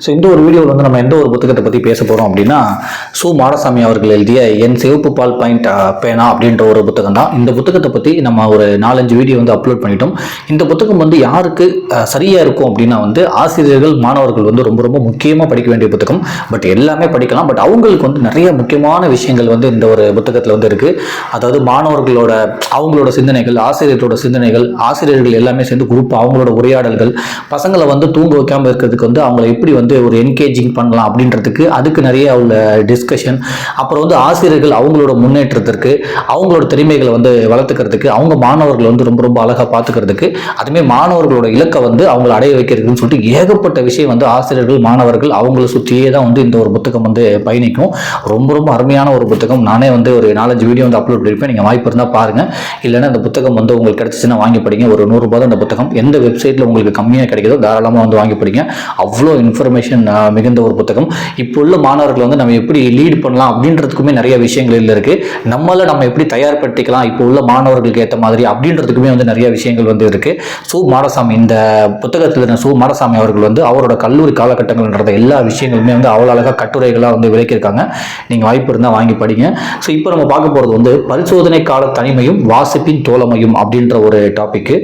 So இந்த ஒரு வீடியோவில் வந்து நம்ம எந்த ஒரு புத்தகத்தை பற்றி பேச போகிறோம் அப்படின்னா சு மாடசாமி அவர்கள் எழுதிய என் சிவப்பு பால் பாயிண்ட் பேனா அப்படின்ற ஒரு புத்தகம் தான். இந்த புத்தகத்தை பற்றி நம்ம ஒரு 4-5 வீடியோ வந்து அப்லோட் பண்ணிட்டோம். இந்த புத்தகம் வந்து யாருக்கு சரியாக இருக்கும் அப்படின்னா வந்து ஆசிரியர்கள் மாணவர்கள் வந்து ரொம்ப ரொம்ப முக்கியமாக படிக்க வேண்டிய புத்தகம். பட் எல்லாமே படிக்கலாம், பட் அவங்களுக்கு வந்து நிறைய முக்கியமான விஷயங்கள் வந்து இந்த ஒரு புத்தகத்தில் வந்து இருக்குது. அதாவது மாணவர்களோட அவங்களோட சிந்தனைகள், ஆசிரியர்களோட சிந்தனைகள், ஆசிரியர்கள் எல்லாமே சேர்ந்து குரூப் அவங்களோட உரையாடல்கள், பசங்களை வந்து தூங்க வைக்காமல் இருக்கிறதுக்கு வந்து அவங்களை எப்படி வந்து ஒரு என்கேஜிங் பண்ணலாம் அப்படின்றதுக்கு அதுக்கு நிறைய உள்ள டிஸ்கஷன், அப்புறம் வந்து ஆசிரியர்கள் அவங்களோட முன்னேற்றத்திற்கு அவங்களோட திறமைகளை வந்து வளர்த்துக்கிறதுக்கு, அவங்க மாணவர்கள் வந்து ரொம்ப ரொம்ப அழகாக பார்த்துக்கிறதுக்கு, அதுமாதிரி மாணவர்களோட இலக்கை வந்து அவங்களை அடைய வைக்கிறதுன்னு சொல்லிட்டு ஏகப்பட்ட விஷயம் வந்து ஆசிரியர்கள் மாணவர்கள் அவங்கள சுற்றியே தான் வந்து இந்த ஒரு புத்தகம் வந்து பயணிக்கும். ரொம்ப ரொம்ப அருமையான ஒரு புத்தகம். நானே வந்து ஒரு 4-5 வீடியோ வந்து அப்லோட் பண்ணியிருப்பேன். நீங்கள் வாய்ப்பு இருந்தால் பாருங்கள். இல்லைன்னா இந்த புத்தகம் வந்து உங்களுக்கு கிடைச்சிச்சுன்னா வாங்கி படிங்க. ஒரு 100 ரூபாய் தான் இந்த புத்தகம். எந்த வெப்சைட்டில் உங்களுக்கு கம்மியாக கிடைக்குதோ தாராளமாக வந்து வாங்கி படிங்க. அவ்வளோ இன்ஃபர்மேஷன் மிகுந்த ஒரு புத்தகம். இப்போ உள்ள மாணவர்கள் வந்து நம்ம எப்படி லீட் பண்ணலாம் அப்படின்றதுக்குமே நிறைய விஷயங்கள் இதில் இருக்குது. நம்மளை நம்ம எப்படி தயார்படுத்திக்கலாம் இப்போ உள்ள மாணவர்களுக்கு ஏற்ற மாதிரி அப்படின்றதுக்குமே வந்து நிறைய விஷயங்கள் வந்து இருக்குது. சு மாடசாமி இந்த புத்தகத்தில் சு மாடசாமி அவர்கள் வந்து அவரோட கல்லூரி காலகட்டங்கள் நடந்த எல்லா விஷயங்களுமே வந்து அவ்வளோ அழகாக கட்டுரைகளாக வந்து விளக்கியிருக்காங்க. நீங்கள் வாய்ப்பு இருந்தால் வாங்கி படிங்க. ஸோ இப்போ நம்ம பார்க்க போகிறது வந்து பரிசோதனை கால தனிமையும் வாசிப்பின் தோழமையும் அப்படின்ற ஒரு டாபிக்.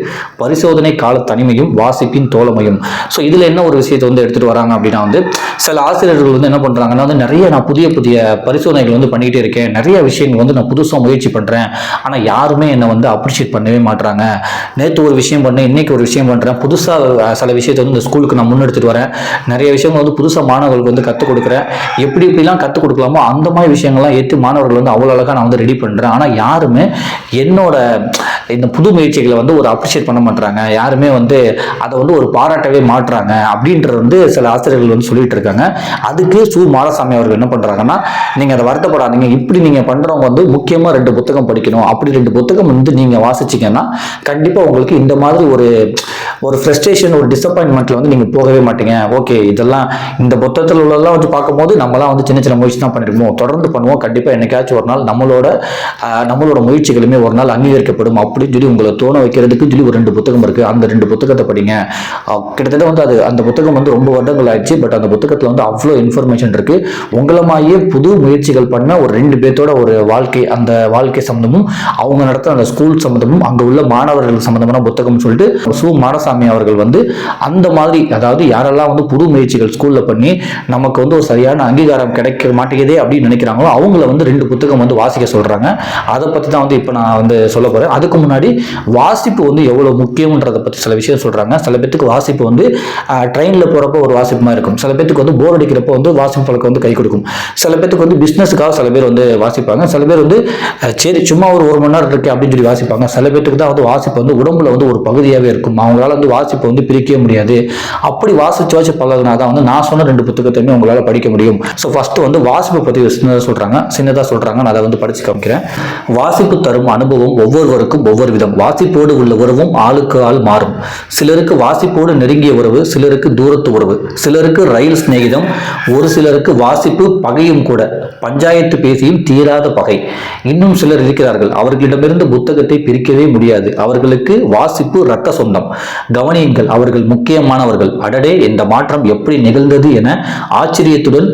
பரிசோதனை கால தனிமையும் வாசிப்பின் தோழமையும். ஸோ இதில் என்ன ஒரு விஷயத்தை வந்து எடுத்துகிட்டு வராங்க அப்படின்னா வந்து சில ஆசிரியர்கள் வந்து என்ன பண்ணுறாங்கன்னா வந்து நிறைய நான் புதிய புதிய பரிசோதனைகள் வந்து பண்ணிகிட்டே இருக்கேன், நிறைய விஷயங்கள் வந்து நான் புதுசாக முயற்சி பண்ணுறேன், ஆனால் யாருமே என்னை வந்து அப்ரிஷியேட் பண்ணவே மாட்டுறாங்க. நேற்று ஒரு விஷயம் பண்ணேன், இன்னைக்கு ஒரு விஷயம் பண்ணுறேன், புதுசாக சில விஷயத்தை வந்து இந்த ஸ்கூலுக்கு நான் முன்னெடுத்துட்டு வரேன், நிறைய விஷயங்கள் வந்து புதுசாக மாணவர்களுக்கு வந்து கற்றுக் கொடுக்குறேன், எப்படி இப்படிலாம் கற்றுக் கொடுக்கலாமோ அந்த மாதிரி விஷயங்கள்லாம் ஏற்று மாணவர்கள் வந்து அவ்வளோ அழகாக நான் வந்து ரெடி பண்ணுறேன். ஆனால் யாருமே என்னோட இந்த புது முயற்சிகளை வந்து ஒரு அப்ரிஷியேட் பண்ண மாட்டாங்க, யாருமே வந்து அதை வந்து ஒரு பாராட்டவே மாட்டுறாங்க அப்படின்றது வந்து சில ஆசிரியர்கள் வந்து சொல்லிட்டு இருக்காங்க. அதுக்கு சு மாடசாமி அவர்கள் என்ன பண்றாங்கன்னா, நீங்க அதை வருத்தப்படாதீங்க, இப்படி நீங்க பண்றவங்க வந்து முக்கியமா 2 புத்தகம் படிக்கணும். அப்படி 2 புத்தகம் வந்து நீங்க வாசிச்சீங்கன்னா கண்டிப்பா உங்களுக்கு இந்த மாதிரி ஒரு ஃப்ரஸ்ட்ரேஷன், ஒரு டிசப்பாயின்மெண்ட்ல வந்து நீங்க போகவே மாட்டீங்க. ஓகே, இதெல்லாம் இந்த புத்தகத்தில் உள்ளதெல்லாம் வந்து பார்க்கும்போது நம்மளாம் வந்து சின்ன சின்ன முயற்சி தான் பண்ணிருக்கோம், தொடர்ந்து பண்ணுவோம், கண்டிப்பா என்னைக்காச்சும் ஒரு நாள் நம்மளோட முயற்சிகளுமே ஒரு நாள் அங்கீகரிக்கப்படும் அப்படின்னு சொல்லி உங்களை தோண வைக்கிறதுக்கு சொல்லி ஒரு 2 புத்தகம் இருக்கு. அந்த 2 புத்தகத்தை படிங்க. கிட்டத்தட்ட வந்து அந்த புத்தகம் வந்து ரொம்ப வருடங்கள் ஆயிடுச்சு. பட் அந்த புத்தகத்தில் வந்து அவ்வளோ இன்ஃபர்மேஷன் இருக்கு. உங்களமாயே புது முயற்சிகள் பண்ண ஒரு 2 பேர்த்தோட ஒரு வாழ்க்கை, அந்த வாழ்க்கை சம்பந்தமும் அவங்க நடத்த அந்த ஸ்கூல் சம்பந்தமும் அங்கே உள்ள மாணவர்கள் சம்பந்தமான புத்தகம் சொல்லிட்டு சு மாடசாமி அவர்கள் வந்து அந்த மாதிரி, அதாவது யாரெல்லாம் வந்து புது முயற்சிகள் ஸ்கூல்ல பண்ணி நமக்கு வந்து ஒரு சரியான அங்கீகாரம் கிடைக்க மாட்டேங்குதே அப்படின்னு நினைக்கிறாங்களோ அவங்கள வந்து 2 புத்தகம் வந்து வாசிக்க சொல்றாங்க. அதை பற்றி தான் வந்து இப்போ நான் வந்து சொல்ல போறேன். அதுக்கு முன்னாடி வாசிப்பு வந்து எவ்வளவு முக்கியம்ன்றதை பற்றி சில விஷயம் சொல்றாங்க. சில பேருக்கு வாசிப்பு வந்து ட்ரெயின்ல போறப்போ ஒரு வாசிப்புமா இருக்கும், சில பேருக்கு வந்து போர் அடிக்கிறப்போ வந்து வாசிப்பு பழக்கம் வந்து கை கொடுக்கும், சில பேருக்கு வந்து பிசினஸுக்காக சில பேர் வந்து வாசிப்பாங்க, சில பேர் வந்து சரி சும்மா ஒரு மணி நேரம் இருக்கு அப்படின்னு சொல்லி வாசிப்பாங்க, சில பேருக்கு தான் வந்து வாசிப்பு வந்து உடம்புல வந்து ஒரு பகுதியாகவே இருக்கும், அவங்களால வந்து வாசிப்பை வந்து பிரிக்கவே முடியாது. அப்படி வாசிச்சு பழகினாதான் வந்து நான் சொன்ன 2 புத்தகத்தையுமே உங்களால படிக்க முடியும். ஸோ ஃபர்ஸ்ட் வந்து வாசிப்பை பற்றி சின்னதா சொல்றாங்க. நான் அதை வந்து படிச்சு காமிக்கிறேன். வாசிப்பு தரும் அனுபவம் ஒவ்வொருவருக்கும் ஒவ்வொரு விதம். வாசிப்போடு உள்ள உறவும் ஆளுக்கு ஆள் மாறும். சிலருக்கு வாசிப்போடு நெருங்கிய உறவு, சிலருக்கு தூரத்து உறவு, சிலருக்கு ரயில் சிநேகிதம், ஒரு சிலருக்கு வாசிப்பு பகையும் கூட, பஞ்சாயத்து பேசியும் தீராத பகை. இன்னும் சிலர் இருக்கிறார்கள், அவர்களிடமிருந்து புத்தகத்தை பிரிக்கவே முடியாது, அவர்களுக்கு வாசிப்பு இரத்த சொந்தம். கவனியுங்கள், அவர்கள் முக்கியமானவர்கள். அடடே, இந்த மாற்றம் எப்படி நிகழ்ந்தது என ஆச்சரியத்துடன்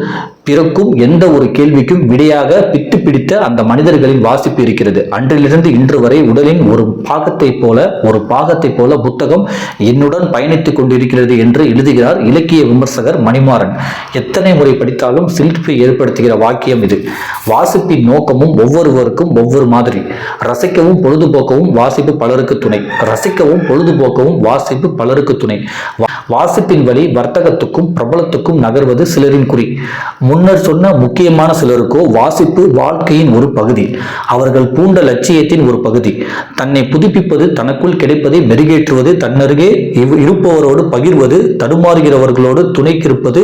பிறக்கும் எந்த ஒரு கேள்விக்கும் விடையாக பிட்டு பிடித்த அந்த மனிதர்களின் வாசிப்பு இருக்கிறது. அன்றிலிருந்து இன்று வரை உடலின் ஒரு பாகத்தை போல புத்தகம் என்னுடன் பயணித்துக் கொண்டிருக்கிறது என்று எழுதுகிறார் இலக்கிய விமர்சகர் மணிமாறன். எத்தனை முறை படித்தாலும் சிலிர்ப்பை ஏற்படுத்துகிற வாக்கியம் இது. வாசிப்பின் நோக்கமும் ஒவ்வொருவருக்கும் ஒவ்வொரு மாதிரி. ரசிக்கவும் பொழுதுபோக்கவும் வாசிப்பு பலருக்கு துணை. வாசிப்பின் வழி வர்த்தகத்துக்கும் பிரபலத்துக்கும் நகர்வது சிலரின் குறி. முன்னர் சொன்ன முக்கியமான சிலருக்கோ வாசிப்பு வாழ்க்கையின் ஒரு பகுதி, அவர்கள் பூண்ட லட்சியத்தின் ஒரு பகுதி. தன்னை புதுப்பிப்பது, தனக்குள் கிடைப்பதை மெருகேற்றுவது, தன்னருகே இருப்பவரோடு பகிர்வது, தடுமாறுகிறவர்களோடு துணைக்கிருப்பது,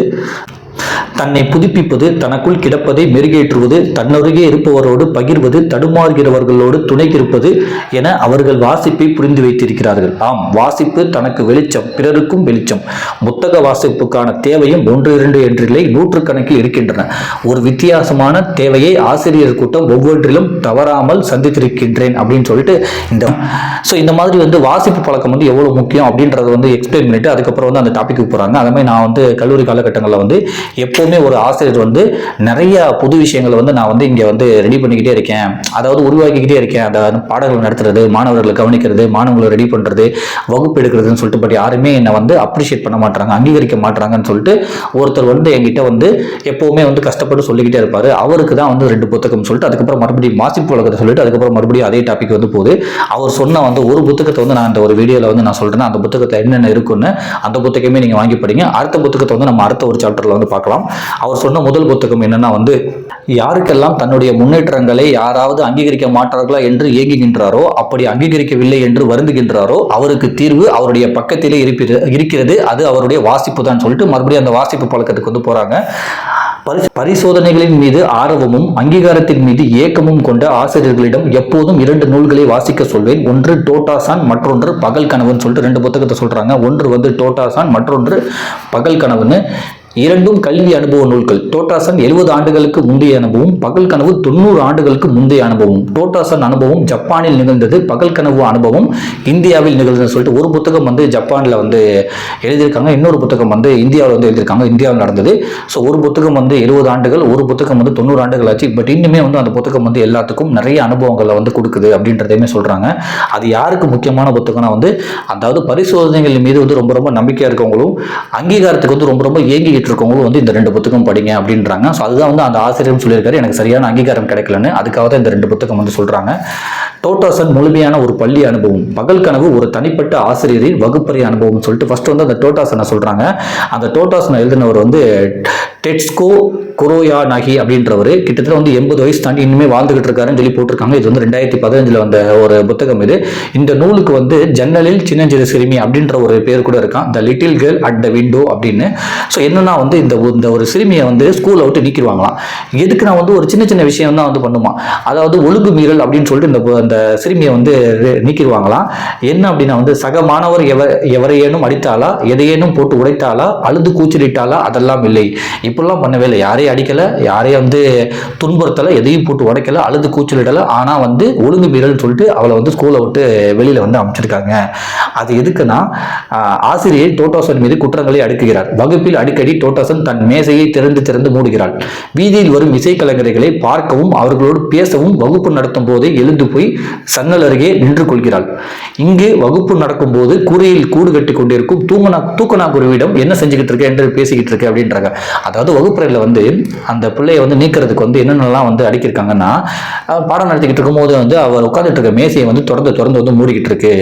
தன்னை புதுப்பிப்பது, தனக்குள் கிடப்பதை மெருகேற்றுவது, தன்னருகே இருப்பவரோடு பகிர்வது, தடுமாறுகிறவர்களோடு துணைக்கிருப்பது என அவர்கள் வாசிப்பை புரிந்து வைத்திருக்கிறார்கள். ஆம், வாசிப்பு தனக்கு வெளிச்சம், பிறருக்கும் வெளிச்சம். புத்தக வாசிப்புக்கான தேவையும் 1-2 என்றில்லை, நூற்றுக்கணக்கில் இருக்கின்றன. ஒரு வித்தியாசமான தேவையை ஆசிரியர் கூட்டம் ஒவ்வொன்றிலும் தவறாமல் சந்தித்திருக்கின்றேன் அப்படின்னு சொல்லிட்டு இந்த மாதிரி வாசிப்பு பழக்கம் எவ்வளவு முக்கியம் அப்படின்றத எக்ஸ்பிளைன் பண்ணிட்டு அதுக்கப்புறம் அந்த டாபிக்கு போறாங்க. அதே மாதிரி நான் கல்லூரி காலகட்டங்களில் எப்பவுமே ஒரு ஆசிரியர் நிறைய புது விஷயங்களை நான் இங்க ரெடி பண்ணிக்கிட்டே இருக்கேன், அதாவது உருவாக்கிக்கிட்டே இருக்கேன். அதாவது பாடங்கள் நடத்துறது, மாணவர்களை கவனிக்கிறது, மாணவர்களை ரெடி பண்றது, வகுப்பு எடுக்கிறதுன்னு சொல்லிட்டு பட் யாருமே என்னை அப்ரிஷியேட் பண்ண மாட்டாங்க, அங்கீகரிக்க மாட்டாங்கன்னு சொல்லிட்டு ஒருத்தர் என்கிட்ட எப்பவுமே கஷ்டப்பட்டு சொல்லிக்கிட்டே இருப்பாரு. அவருக்கு தான் 2 புத்தகம் சொல்லிட்டு அதுக்கப்புறம் மறுபடியும் வாசிப்பு வழக்கத்தை சொல்லிட்டு அதுக்கப்புறம் மறுபடியும் அதே டாபிக் போகுது. அவர் சொன்ன ஒரு புத்தகத்தை நான் அந்த ஒரு வீடியோல நான் சொல்றேன். அந்த புத்தகத்தில் என்னென்ன இருக்குன்னு அந்த புத்தகமே நீங்க வாங்கி படிங்க. அடுத்த புத்தகத்தை நம்ம அடுத்த ஒரு சாப்டர்ல பார்க்கலாம். அவர் சொன்ன முதல் புத்தகம் என்னன்னா யாருக்கெல்லாம் தன்னுடைய முன்னேற்றங்களை யாராவது அங்கீகரிக்க மாட்டார்களா என்று ஏங்குகின்றாரோ, அப்படி அங்கீகரிக்கவில்லை என்று வருந்துகின்றாரோ, அவருக்கு தீர்வு அவருடைய பக்கத்திலே இருக்கிறது, அது அவருடைய வாசிப்பு தான் சொல்லிட்டு மறுபடியும் அந்த வாசிப்பு பழக்கத்துக்கு போறாங்க. பரிசோதனைகளின் மீது ஆர்வமும் அங்கீகாரத்தின் மீது ஏக்கமும் கொண்ட ஆசிரியர்களிடம் எப்போதும் 2 நூல்களை வாசிக்க சொல்வேன். ஒன்று டோட்டாசான், மற்றொன்று பகல் கனவுன்னு சொல்லிட்டு 2 புத்தகத்தை சொல்றாங்க. ஒன்று டோட்டாசான், மற்றொன்று பகல் கனவுன்னு. இரண்டும் கல்வி அனுபவ நூல்கள். டோட்டாசன் 70 ஆண்டுகளுக்கு முந்தைய அனுபவம், பகல் கனவு 90 ஆண்டுகளுக்கு முந்தைய அனுபவம். டோட்டாசன் அனுபவம் ஜப்பானில் நிகழ்ந்தது, பகல் கனவு அனுபவம் இந்தியாவில் நிகழ்ந்தது சொல்லிட்டு ஒரு புத்தகம் ஜப்பானில் எழுதியிருக்காங்க, இன்னொரு புத்தகம் இந்தியாவில் எழுதியிருக்காங்க, இந்தியாவில் நடந்தது. ஸோ ஒரு புத்தகம் 70 ஆண்டுகள், ஒரு புத்தகம் 90 ஆண்டுகள் ஆச்சு. பட் இன்னுமே அந்த புத்தகம் எல்லாத்துக்கும் நிறைய அனுபவங்களை கொடுக்குது அப்படின்றதையுமே சொல்றாங்க. அது யாருக்கு முக்கியமான புத்தகம்னா அதாவது பரிசோதனைகள் மீது ரொம்ப ரொம்ப நம்பிக்கையா இருக்கவங்களும் அங்கீகாரத்துக்கு ரொம்ப ரொம்ப ஏங்கி இருக்கவங்களும் இந்த 2 புத்தகம் படிங்க அப்படின்றாங்க. ஸோ அதுதான் அந்த ஆசிரியர் சொல்லியிருக்காரு. எனக்கு சரியான அங்கீகாரம் கிடைக்கலன்னு, அதுக்காக தான் இந்த 2 புத்தகம் சொல்றாங்க. டோட்டாசன் முழுமையான ஒரு பள்ளி அனுபவம், பகல் கனவு ஒரு தனிப்பட்ட ஆசிரியரின் வகுப்பறை அனுபவம் சொல்லிட்டு ஃபர்ஸ்ட் அந்த டோட்டாசனை சொல்றாங்க. அந்த டோட்டாசனை எழுதினவர் டெட்ஸ்கோ குரோயானாகி அப்படின்றவர் கிட்டத்தட்ட 80 வயசு தாண்டி இன்னுமே வாழ்ந்துகிட்டு இருக்காருன்னு சொல்லி போட்டிருக்காங்க. இது 2015 வந்த ஒரு புத்தகம் இது. இந்த நூலுக்கு ஜன்னலில் சின்னஞ்சிறு சிறுமி அப்படின்ற ஒரு பேர் கூட இருக்கான், the little girl at the window அப்படின்னு. ஸோ என்னன்னா இந்த ஒரு சிறுமியை ஸ்கூலை விட்டு நீக்கிடுவாங்களாம். எதுக்கு நான் ஒரு சின்ன சின்ன விஷயம் தான் பண்ணுமா, அதாவது ஒழுங்கு மீறல் அப்படின்னு சொல்லிட்டு இந்த சிறுமியை நீக்கிடுவாங்களாம். என்ன அப்படின்னா சக மாணவர் எவரையேனும் அடித்தாலா, எதையேனும் போட்டு உடைத்தாலா, அழுது கூச்சலிட்டாலா, அதெல்லாம் இல்லை. இப்படிலாம் பண்ணவே இல்லை. யாரையும் அடிக்கல, யாரையும் துன்புறுத்தலை, எதையும் போட்டு உடைக்கல, அழுது கூச்சலிடல. ஆனா ஒழுங்கு மீறல் சொல்லிட்டு அவளை ஸ்கூலை விட்டு வெளியில அமைச்சிருக்காங்க. அது எதுக்குன்னா ஆசிரியர் டோட்டாசன் மீது குற்றங்களை அடுக்குகிறார். வகுப்பில் அடிக்கடி டோட்டாசன் தன் மேசையை திறந்து மூடுகிறாள். வீதியில் வரும் இசைக்கலைஞர்களை பார்க்கவும் அவர்களோடு பேசவும் வகுப்பு நடத்தும் போதே எழுந்து போய் சன்னல் அருகே நின்று கொள்கிறாள். இங்கு வகுப்பு நடக்கும் போது கூரையில் கூடு கட்டி கொண்டிருக்கும் தூக்கணா குருவிடம் என்ன செஞ்சுக்கிட்டு இருக்க என்று பேசிக்கிட்டு இருக்கு அப்படின்றாங்க. அதாவது வகுப்பறையில் அந்த பிள்ளையை நீக்கிறதுக்கு என்னென்னலாம் அடிக்கிருக்காங்கன்னா, பாடம் நடத்திக்கிட்டு இருக்கும் போது அவர் உட்காந்துட்டு இருக்க மேசையை திறந்து மூடிக்கிட்டு இருக்கு.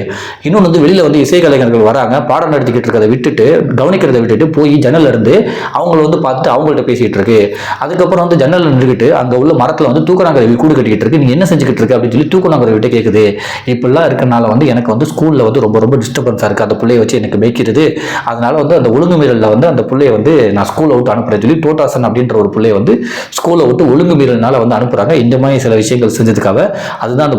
இன்னொன்று வெளியில இசை கலைஞர்கள் வராங்க, பாடம் நடத்திக்கிட்டு இருக்கிறத விட்டுட்டு கவனிக்கிறத விட்டுட்டு போய் ஜன்னல் இருந்து அவங்கள பார்த்து அவங்கள்ட்ட பேசிட்டு இருக்கு. அதுக்கப்புறம் ஜன்னல் நின்றுக்கிட்டு அங்க உள்ள மரத்துல தூக்கணாங்குருவி கூடு கட்டிக்கிட்டு இருக்கு. நீ என்ன செஞ்சுக்கிட்டு இருக்கு அப்படின்னு சொல்லி தூக்கணாங்குருவிட்ட கேட்குது. இப்படிலாம் இருக்கனால எனக்கு ஸ்கூல்ல ரொம்ப ரொம்ப டிஸ்டர்பன்ஸா இருக்கு, அந்த பிள்ளைய வச்சு எனக்கு மேய்க்கிறது. அதனால அந்த ஒழுங்கு மீறல்ல அந்த பிள்ளைய நான் ஸ்கூலை விட்டு அனுப்புறேன் சொல்லி டோட்டாசன் அப்படின்ற ஒரு பிள்ளைய ஸ்கூலை விட்டு ஒழுங்கு மீறல்னால அனுப்புறாங்க. இந்த மாதிரி சில விஷயங்கள் செஞ்சதுக்காக அதுதான் அந்த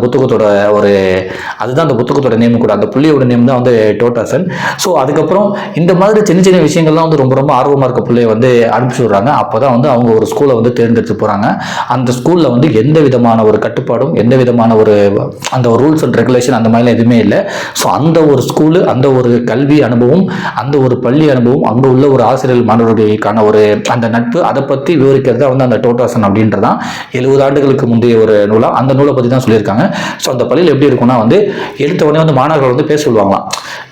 புத்தகத்தோட நேம் கூட, அந்த பிள்ளையோட நேம் தான் டோட்டாசன். ஸோ அதுக்கப்புறம் இந்த மாதிரி சின்ன சின்ன விஷயங்கள்லாம் ரொம்ப ரொம்ப ஆர்வமா இருக்க பிள்ளைய அனுப்பிச்சு விடுறாங்க. அப்பதான் அவங்க ஒரு ஸ்கூலை தேர்ந்தெடுத்து போறாங்க. அந்த ஸ்கூல்ல எந்த விதமான ஒரு கட்டுப்பாடும், எந்த விதமான ஒரு அந்த ரூல்ஸ் அண்ட் ரெகுலேஷன் அந்த மாதிரிலாம் எதுவுமே இல்லை. ஸோ அந்த ஒரு ஸ்கூலு, அந்த ஒரு கல்வி அனுபவம், அந்த ஒரு பள்ளி அனுபவம், அங்க உள்ள ஒரு ஆசிரியர் மாணவர்களுக்கான ஒரு அந்த நட்பு, அதை பத்தி விவரிக்கிறதா அந்த டோட்டாசன் அப்படின்றதான் 70 ஆண்டுகளுக்கு முந்தைய ஒரு நூலா, அந்த நூலை பத்தி தான் சொல்லியிருக்காங்க. ஸோ அந்த பள்ளியில் எப்படி இருக்கும்னா எடுத்த உடனே மாணவர்கள் பேச சொல்லுவாங்களாம்.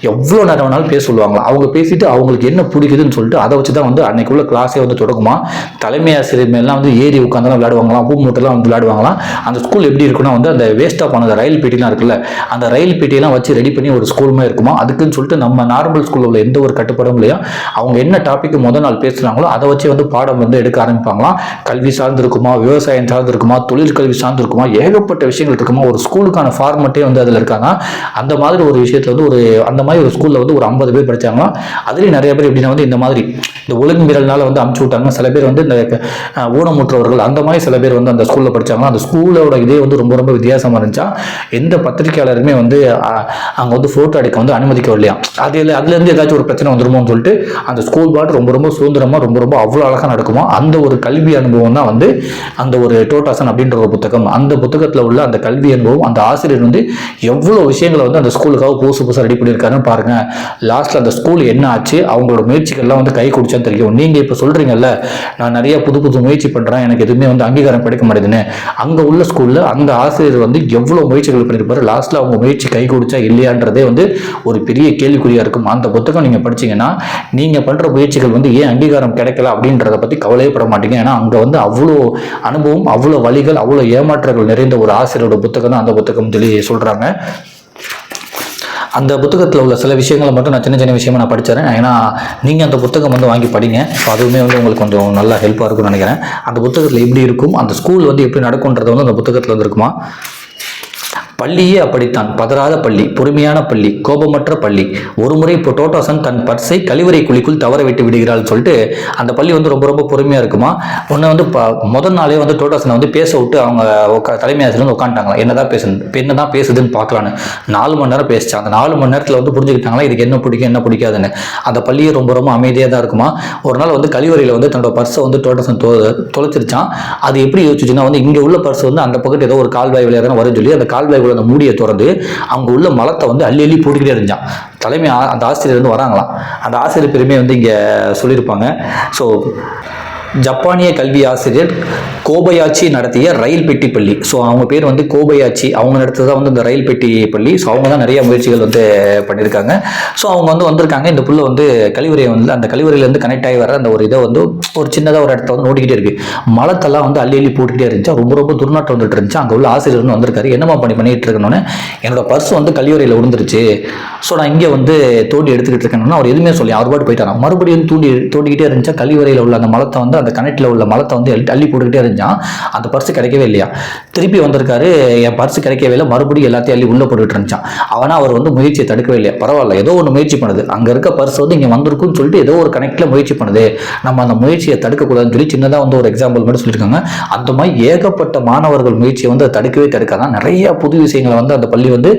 எவ்வளோ நேரம் வேணாலும் பேச சொல்லுவாங்களாம். அவங்க பேசிட்டு அவங்களுக்கு என்ன பிடிக்குதுன்னு சொல்லிட்டு அதை வச்சு தான் அன்னைக்குள்ள கிளாஸே தொடங்குமா. தலைமை ஆசிரியர் மேலாம் ஏறி உட்காந்துலாம் விளையாடுவாங்களாம், பூ மூட்டைலாம் விளையாடுவாங்களாம். அந்த ஸ்கூல் எப்படி இருக்குன்னா அந்த வேஸ்ட் ஆஃப் ஆனது ரயில் பெட்டிலாம் இருக்குல்ல, அந்த ரயில் பெட்டியெல்லாம் வச்சு ரெடி பண்ணி ஒரு ஸ்கூலுமே இருக்குமா. அதுக்குன்னு சொல்லிட்டு நம்ம நார்மல் ஸ்கூலில் உள்ள எந்த ஒரு கட்டுப்பாடும் இல்லையா. அவங்க என்ன டாபிக் முதல் நாள் பேசுகிறாங்களோ அதை வச்சு வந்து பாடம் வந்து எடுக்க ஆரம்பிப்பாங்களாம். கல்வி சார்ந்து இருக்குமா, விவசாயம் சார்ந்து இருக்குமா, தொழிற்கல்வி சார்ந்து இருக்குமா, ஏகப்பட்ட விஷயங்கள் இருக்குமா. ஒரு ஸ்கூலுக்கான ஃபார்மெட்டே வந்து அதில் இருக்காங்க. அந்த மாதிரி ஒரு விஷயத்தில் வந்து அந்த மாதிரி ஒரு ஸ்கூலில் வந்து ஒரு 50 பேர் படித்தாங்களாம். அதுலேயும் நிறைய பேர் எப்படின்னா வந்து இந்த மாதிரி இந்த ஒழுங்கு மீறல்னால வந்து அமுச்சு விட்டாங்க. சில பேர் வந்து இந்த ஊனமுற்றவர்கள் அந்த மாதிரி சில பேர் வந்து அந்த ஸ்கூலில் படித்தாங்களா. அந்த ஸ்கூலோட இதே வந்து ரொம்ப ரொம்ப வித்தியாசமாக இருந்துச்சா. எந்த பத்திரிகையாளருமே வந்து அங்கே வந்து ஃபோட்டோ எடுக்க வந்து அனுமதிக்கவில்லையா. அதுலேருந்து ஏதாச்சும் ஒரு பிரச்சனை வந்துருமோன்னு சொல்லிட்டு அந்த ஸ்கூல் பாட்டு ரொம்ப ரொம்ப சுதந்திரமாக ரொம்ப ரொம்ப அவ்வளோ அழகாக நடக்குமா. அந்த ஒரு கல்வி அனுபவம் தான் வந்து அந்த ஒரு டோட்டாசன் அப்படின்ற ஒரு புத்தகம். அந்த புத்தகத்தில் உள்ள அந்த கல்வி அனுபவம், அந்த ஆசிரியர் வந்து எவ்வளோ விஷயங்களை வந்து அந்த ஸ்கூலுக்காக புதுசாக ரெடி பண்ணியிருக்காருன்னு பாருங்க. லாஸ்ட்ல அந்த ஸ்கூல் என்ன ஆச்சு, அவங்களோட முயற்சிகள்லாம் வந்து கை குடிச்சான்னு தெரியும். நீங்க இப்போ சொல்றீங்கல்ல, நான் நிறைய புது புது முயற்சி பண்றேன், எனக்கு எதுவுமே வந்து அங்கீகாரம் கிடைக்க மாட்டேதுன்னு. அங்க உள்ள ஸ்கூல்ல அந்த ஆசிரியர் வந்து எவ்வளவு முயற்சிகள் பண்ணியிருப்பாரு. லாஸ்ட்ல அவங்க முயற்சி கை குடிச்சா இல்லையான்றதே வந்து ஒரு பெரிய கேள்விக்குறியா இருக்கும். அந்த புத்தகம் நீங்க படிச்சீங்கன்னா நீங்க பண்ற முயற்சிகள் வந்து ஏன் அங்கீகாரம் கிடைக்கல அப்படின்றத பத்தி கவலையே பட மாட்டீங்க. ஏன்னா அங்க வந்து அவ்வளோ அனுபவம், அவ்வளோ வழிகள், அவ்வளோ ஏமாற்றங்கள் நிறைந்த ஒரு ஆசிரியரோட புத்தகம் தான் அந்த புத்தகம் சொல்லி சொல்றாங்க. அந்த புத்தகத்தில் உள்ள சில விஷயங்களை மட்டும் நான் சின்ன சின்ன விஷயமா நான் படிச்சிடறேன். ஏன்னா நீங்கள் அந்த புத்தகம் வந்து வாங்கி படிங்க. ஸோ அதுவுமே வந்து உங்களுக்கு கொஞ்சம் நல்லா ஹெல்ப்பாக இருக்கும்னு நினைக்கிறேன். அந்த புத்தகத்தில் எப்படி இருக்கும், அந்த ஸ்கூல் வந்து எப்படி நடக்கும்ன்றது வந்து அந்த புத்தகத்தில் வந்து இருக்குமா. பள்ளியே அப்படித்தான். பதறாத பள்ளி, பொறுமையான பள்ளி, கோபமற்ற பள்ளி. ஒருமுறை இப்போ டோட்டாசன் தன் பர்ஸை கழிவறை குழிக்குள் தவற விட்டு விடுகிறாள் சொல்லிட்டு அந்த பள்ளி வந்து ரொம்ப ரொம்ப பொறுமையா இருக்குமா. உன்னை வந்து முதல் நாளே வந்து டோட்டாசனை வந்து பேச விட்டு அவங்க தலைமை ஆசிரியர் வந்து உட்காந்துட்டாங்களா. என்னதான் பேசுதுன்னு பார்க்கலான்னு 4 மணி நேரம் பேசிச்சாங்க. அந்த 4 மணி நேரத்தில் வந்து புரிஞ்சுக்கிட்டாங்களா இதுக்கு என்ன பிடிக்கும் என்ன பிடிக்காதுன்னு. அந்த பள்ளியே ரொம்ப ரொம்ப அமைதியாக தான் இருக்குமா. ஒரு நாள் வந்து கழிவறையில் வந்து தன்னோட பர்ஸை வந்து டோட்டாசன் தொலைச்சிருச்சான். அது எப்படி யோசிச்சுன்னா வந்து இங்கே உள்ள பர்ஸ் வந்து அந்த பக்கத்து ஏதோ ஒரு கால்வாய் வழியாக தான் வரும்னு சொல்லி அந்த கால்வாய் அந்த மூடியை திறந்து அங்க உள்ள மலத்தை வந்து அள்ளி அள்ளி போட்டுக்கிட்டே இருந்தான். தலைமை அந்த ஆசிரியர் வந்து வராங்களாம். அந்த ஆசிரியர் பெருமையை வந்து இங்க சொல்லியிருப்பாங்க. ஸோ ஜப்பானிய கல்வி ஆசிரியர் கோபயாச்சி நடத்திய ரயில் பெட்டி பள்ளி. ஸோ அவங்க பேர் வந்து கோபயாச்சி. அவங்க நடத்துதான் வந்து இந்த ரயில் பெட்டி பள்ளி. ஸோ அவங்க தான் நிறைய முயற்சிகள் வந்து பண்ணியிருக்காங்க. ஸோ அவங்க வந்து வந்திருக்காங்க. இந்த புள்ள வந்து கழிவறையை வந்து அந்த கழிவறையிலேருந்து கனெக்ட் ஆகி வர அந்த ஒரு இதை வந்து ஒரு சின்னதாக ஒரு இடத்த வந்து ஓடிக்கிட்டே இருக்கு. மலத்தெல்லாம் வந்து அள்ளி அள்ளி போட்டுக்கிட்டே இருந்துச்சு. ரொம்ப ரொம்ப துர்நாற்றம் வந்துட்டு இருந்துச்சு. அங்கே உள்ள ஆசிரியர் வந்து வந்திருக்காரு. என்னமா பண்ணிட்டு இருக்கணும்னு, என்னோட பர்ஸ் வந்து கழிவறையில் விழுந்துருச்சு. ஸோ நான் இங்கே வந்து தோண்டி எடுத்துக்கிட்டு இருக்கேன்னு அவர் எதுவுமே சொல்லி அவர் பாட்டு போயிட்டாராம். மறுபடியும் தோண்டிக்கிட்டே இருந்துச்சா. கழிவறையில் உள்ள அந்த மலத்தை வந்து அந்த கனெக்ட்ல உள்ள மலத்தை வந்து அள்ளி போட்டுக்கிட்டே இருந்தான். அந்த பர்ஸ் கிடைக்கவே இல்லையா. திருப்பி வந்திருக்காரு. என் பர்ஸ் கிடைக்கவே இல்லை. மறுபடியும் எல்லாத்தையும் அள்ளி உள்ள போட்டுட்டு இருந்துச்சான். அவனா அவர் வந்து முயற்சியை தடுக்கவே இல்லையா. பரவாயில்ல, ஏதோ ஒன்று முயற்சி பண்ணுது. அங்க இருக்க பர்ஸ் வந்து இங்க வந்திருக்குன்னு சொல்லிட்டு ஏதோ ஒரு கனெக்ட்ல முயற்சி பண்ணுது. நம்ம அந்த முயற்சியை தடுக்கக்கூடாதுன்னு சொல்லி சின்னதாக வந்து ஒரு எக்ஸாம்பிள் மட்டும் சொல்லியிருக்காங்க. அந்த மாதிரி ஏகப்பட்ட மாணவர்கள் முயற்சியை வந்து தடுக்கவே தடுக்காதான். நிறைய புது விஷயங்களை வந்து அந்த பள்ளி வந்து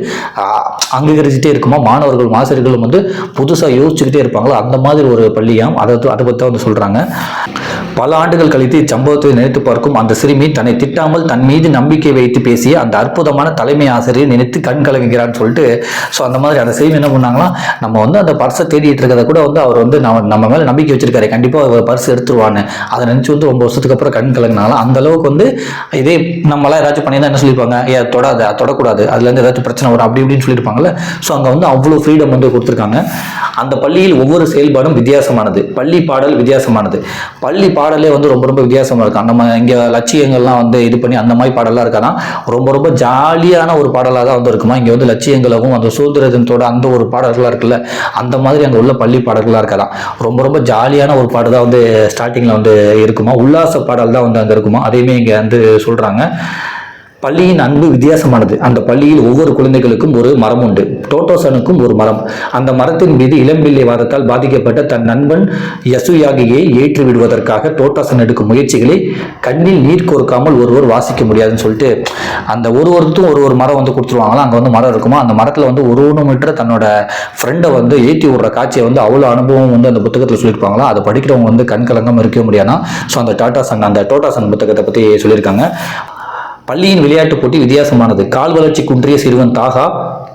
அங்கீகரிச்சுட்டே இருக்குமா. மாணவர்களும் ஆசிரியர்களும் வந்து புதுசாக யோசிச்சுக்கிட்டே இருப்பாங்களோ அந்த மாதிரி ஒரு பள்ளியாம். அதை பற்றி வந்து சொல்றாங்க. பல ஆண்டுகள் கழித்து இச்சம்பவத்தை நினைத்து பார்க்கும் அந்த சிறுமி தன்னை திட்டாமல் தன் மீது நம்பிக்கை வைத்து பேசிய அந்த அற்புதமான தலைமை ஆசிரியர் நினைத்து கண் கலங்குகிறான்னு சொல்லிட்டு. ஸோ அந்த மாதிரி அந்த சிறுமி என்ன பண்ணாங்களா, நம்ம வந்து அந்த பர்ஸை தேடிட்டு இருக்கிறத கூட வந்து அவர் வந்து நம்ம மேலே நம்பிக்கை வச்சிருக்காரு, கண்டிப்பாக பர்ஸ் எடுத்துருவான்னு. அதை நினச்சி வந்து ரொம்ப வருஷத்துக்கு அப்புறம் கண் கலங்கினாங்களா. அந்த அளவுக்கு வந்து இதே நம்மளாம் ஏதாச்சும் பண்ணியிருந்தா என்ன சொல்லியிருப்பாங்க, தொடக்கூடாது, அதுலேருந்து ஏதாச்சும் பிரச்சனை வரும் அப்படி இப்படின்னு சொல்லியிருப்பாங்கல்ல. ஸோ அங்கே வந்து அவ்வளோ ஃப்ரீடம் வந்து கொடுத்துருக்காங்க. அந்த பள்ளியில் ஒவ்வொரு செயல்பாடும் வித்தியாசமானது. பள்ளி பாடல் வித்தியாசமானது. பள்ளி பாடலே வந்து ரொம்ப ரொம்ப வித்தியாசமா இருக்கும். நம்ம இங்க லட்சியங்கள்லாம் வந்து இது பண்ணி அந்த மாதிரி பாடலாம் இருக்காதான். ரொம்ப ரொம்ப ஜாலியான ஒரு பாடலாக தான் வந்து இருக்குமா. இங்க வந்து லட்சியங்களாகவும் அந்த சுதந்திர தினத்தோட அந்த ஒரு பாடல்களாக இருக்குல்ல, அந்த மாதிரி அங்கே உள்ள பள்ளி பாடல்களாக இருக்காதான். ரொம்ப ரொம்ப ஜாலியான ஒரு பாடல் தான் வந்து ஸ்டார்டிங்ல வந்து இருக்குமா. உல்லாச பாடல் தான் வந்து அங்கே இருக்குமா. அதையுமே இங்க வந்து சொல்றாங்க. பள்ளியின் அன்பு வித்தியாசமானது. அந்த பள்ளியில் ஒவ்வொரு குழந்தைகளுக்கும் ஒரு மரம் உண்டு. டோட்டோசனுக்கும் ஒரு மரம். அந்த மரத்தின் மீது இளம்பிள்ளை வாதத்தால் பாதிக்கப்பட்ட தன் நண்பன் யசுயாகியை ஏற்றி விடுவதற்காக டோட்டோசன் எடுக்கும் முயற்சிகளை கண்ணில் நீர் கோர்க்காமல் ஒருவர் வாசிக்க முடியாதுன்னு சொல்லிட்டு அந்த ஒருத்தரும் ஒரு மரம் வந்து கொடுத்துருவாங்களா. அங்கே வந்து மரம் இருக்குமா. அந்த மரத்தில் வந்து ஒரு மீட்டர் தன்னோட ஃப்ரெண்டை வந்து ஏற்றி விடுற காட்சியை வந்து அவ்வளோ அனுபவம் வந்து அந்த புத்தகத்தில் சொல்லியிருப்பாங்களா. அதை படிக்கிறவங்க வந்து கண் கலங்காமல் இருக்க முடியாதா. ஸோ அந்த டோட்டாசன் புத்தகத்தை பற்றி சொல்லியிருக்காங்க. பள்ளியின் விளையாட்டு போட்டி வித்தியாசமானது. கால் வளர்ச்சி குன்றிய சிறுவன்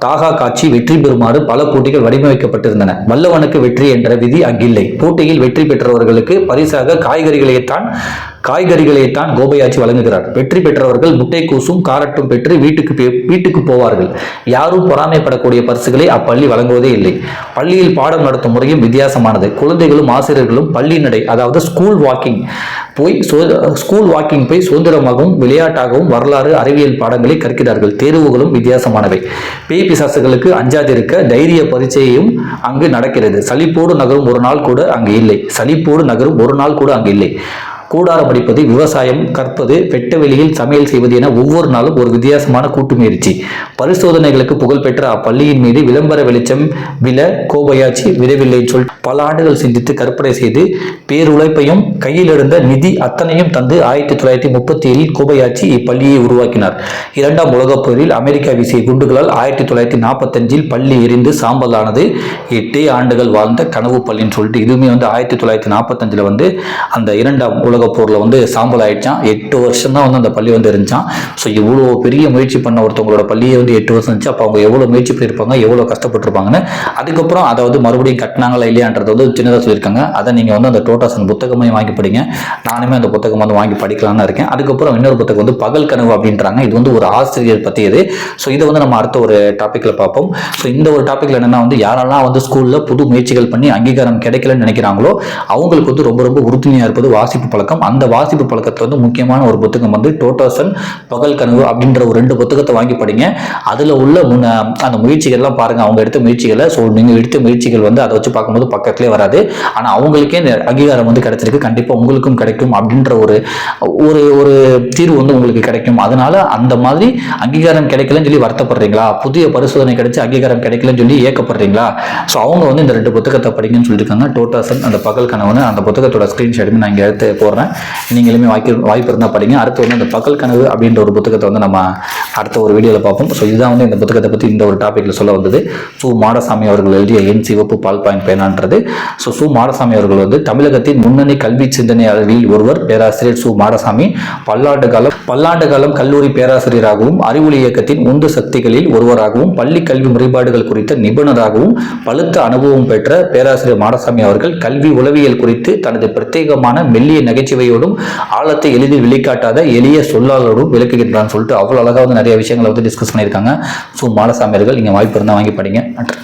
தாகா காட்சி வெற்றி பெறுமாறு பல போட்டிகள் வடிவமைக்கப்பட்டிருந்தன. வல்லவனுக்கு வெற்றி என்ற விதி அங்கில்லை. போட்டியில் வெற்றி பெற்றவர்களுக்கு பரிசாக காய்கறிகளைத்தான் காய்கறிகளை தான் கோபையாச்சி வழங்குகிறார். வெற்றி பெற்றவர்கள் முட்டைக்கூசும் காரட்டும் பெற்று வீட்டுக்கு போவார்கள். யாரும் பொறாமைப்படக்கூடிய பரிசுகளை அப்பள்ளி வழங்குவதே இல்லை. பள்ளியில் பாடம் நடத்தும் முறையும் வித்தியாசமானது. குழந்தைகளும் ஆசிரியர்களும் பள்ளி நடை, அதாவது ஸ்கூல் வாக்கிங் போய் சுதந்திரமாகவும் விளையாட்டாகவும் வரலாறு, அறிவியல் பாடங்களை கற்கிறார்கள். தேர்வுகளும் வித்தியாசமானவை. பேய் பிசாசுகளுக்கு அஞ்சாதிருக்க தைரிய பரீட்சையும் அங்கு நடக்கிறது. சலிப்போடு நகரும் ஒரு நாள் கூட அங்கு இல்லை. கூடாரம் படிப்பது, விவசாயம் கற்பது, வெட்ட வெளியில் சமையல் செய்வது என ஒவ்வொரு நாளும் ஒரு வித்தியாசமான கூட்டு முயற்சி. பரிசோதனைகளுக்கு புகழ்பெற்ற அப்பள்ளியின் மீது விளம்பர வெளிச்சம் விழ கோபயாச்சி விரைவில்லை சொல் பல ஆண்டுகள் சிந்தித்து கற்பனை செய்து பேருழைப்பையும் கையில் இருந்த நிதி அத்தனையும் தந்து 1937 கோபயாச்சி இப்பள்ளியை உருவாக்கினார். 2ஆம் உலகப் போரில் அமெரிக்கா வீசிய குண்டுகளால் 1945 பள்ளி எரிந்து சாம்பலானது. 8 ஆண்டுகள் வாழ்ந்த கனவு பள்ளின்னு சொல்லிட்டு இதுவுமே 1945 அந்த 2ஆம் உலக போர்ல சாம்பல் ஆயிடுச்சான். 8 வருஷம் தான் அந்த பள்ளி இருந்துச்சான். ஸோ இவ்வளோ பெரிய முயற்சி பண்ண ஒருத்தவங்களோட பள்ளியை 8 வருஷம் இருந்துச்சு. அப்போ அவங்க எவ்வளோ முயற்சி பண்ணியிருப்பாங்க, எவ்வளோ கஷ்டப்பட்டிருப்பாங்கன்னு. அதுக்கப்புறம் அதை மறுபடியும் கட்டினாங்களா இல்லையான்றது சின்னதாக சொல்லியிருக்காங்க. அதை நீங்கள் அந்த டோட்டாசன் புத்தகமையும் வாங்கி படிங்க. நானுமே அந்த புத்தகம் வாங்கி படிக்கலாம்னு இருக்கேன். அதுக்கப்புறம் இன்னொரு புத்தகம் பகல் கனவு அப்படின்றாங்க. இது ஒரு ஆசிரியர் பற்றியது. ஸோ இதை நம்ம அடுத்த ஒரு டாப்பிக்கில் பார்ப்போம். ஸோ இந்த ஒரு டாப்பிக்கில் என்னென்னா யாரெல்லாம் ஸ்கூலில் புது முயற்சிகள் பண்ணி அங்கீகாரம் கிடைக்கலன்னு நினைக்கிறாங்களோ அவங்களுக்கு ரொம்ப ரொம்ப உறுதுணையாக இருப்பது வாசிப்பு பழக்கம். அந்த வாசிப்பு பழக்கத்துல முக்கியமான ஒரு புத்தகம் டோட்டாசன் பகல் கனவு அப்படின்ற ஒரு 2 புத்தகத்தை வாங்கி படிங்க. அதுல உள்ள அந்த முயற்சிகள்லாம் பாருங்க, அவங்க எடுத்த முயற்சிகளை. ஸோ நீங்க எடுத்த முயற்சிகள் அதை வச்சு பார்க்கும்போது பக்கத்திலே வராது. ஆனா அவங்களுக்கே இந்த அங்கீகாரம் கிடைச்சிருக்கு. கண்டிப்பா உங்களுக்கும் கிடைக்கும் அப்படின்ற ஒரு ஒரு தீர்வு உங்களுக்கு கிடைக்கும். அதனால அந்த மாதிரி அங்கீகாரம் கிடைக்கலன்னு சொல்லி வருத்தப்படுறீங்களா, புதிய பரிசோதனை கிடைச்சு அங்கீகாரம் கிடைக்கலன்னு சொல்லி ஏக்கப்படுறீங்களா, ஸோ அவங்க இந்த 2 புத்தகத்தை படிங்கன்னு சொல்லியிருக்காங்க. டோட்டாசன் அந்த பகல் கனவுன்னு அந்த புத்தகத்தோட ஸ்கிரீன்ஷாட் நான் இங்கே எடுத்து போடுறேன். நீங்களுமே வாய்ப்பு இருந்தால் படிங்க. அடுத்து இந்த பகல் கனவு அப்படின்ற ஒரு புத்தகத்தை நம்ம அடுத்த ஒரு வீடியோவில் பார்ப்போம். ஸோ இதுதான் இந்த புத்தகத்தை பற்றி இந்த ஒரு டாப்பிக்கில் சொல்ல வந்தது. சு மாடசாமி அவர்கள் எழுதிய என் சிவப்பு பால் பாயிண்ட் பேனான்றது. ஸோ சு மாடசாமி அவர்கள் தமிழகத்தின் முன்னணி கல்வி சிந்தனையாளர்களில் ஒருவர். பேராசிரியர் சு மாடசாமி பல்லாண்டு காலம் கல்லூரி பேராசிரியராகவும் அறிவொளி இயக்கத்தின் உந்து சக்திகளில் ஒருவராகவும் பள்ளி கல்வி முறைப்பாடுகள் குறித்த நிபுணராகவும் பழுத்த அனுபவம் பெற்ற பேராசிரியர் மாடசாமி அவர்கள் கல்வி உளவியல் குறித்து தனது பிரத்யேகமான மெல்லிய நகைச்சுவையோடும் ஆழத்தை எளிதில் வெளிக்காட்டாத எளிய சொல்லாளரோடும் விளக்குகின்றான்னு சொல்லிட்டு அவ்வளோ அழகாக நிறைய விஷயங்களை டிஸ்கஸ் பண்ணியிருக்காங்க. ஸோ மாடசாமி அவர்கள் நீங்கள் வாய்ப்பு இருந்தால் வாங்கி படிங்க. நன்றி.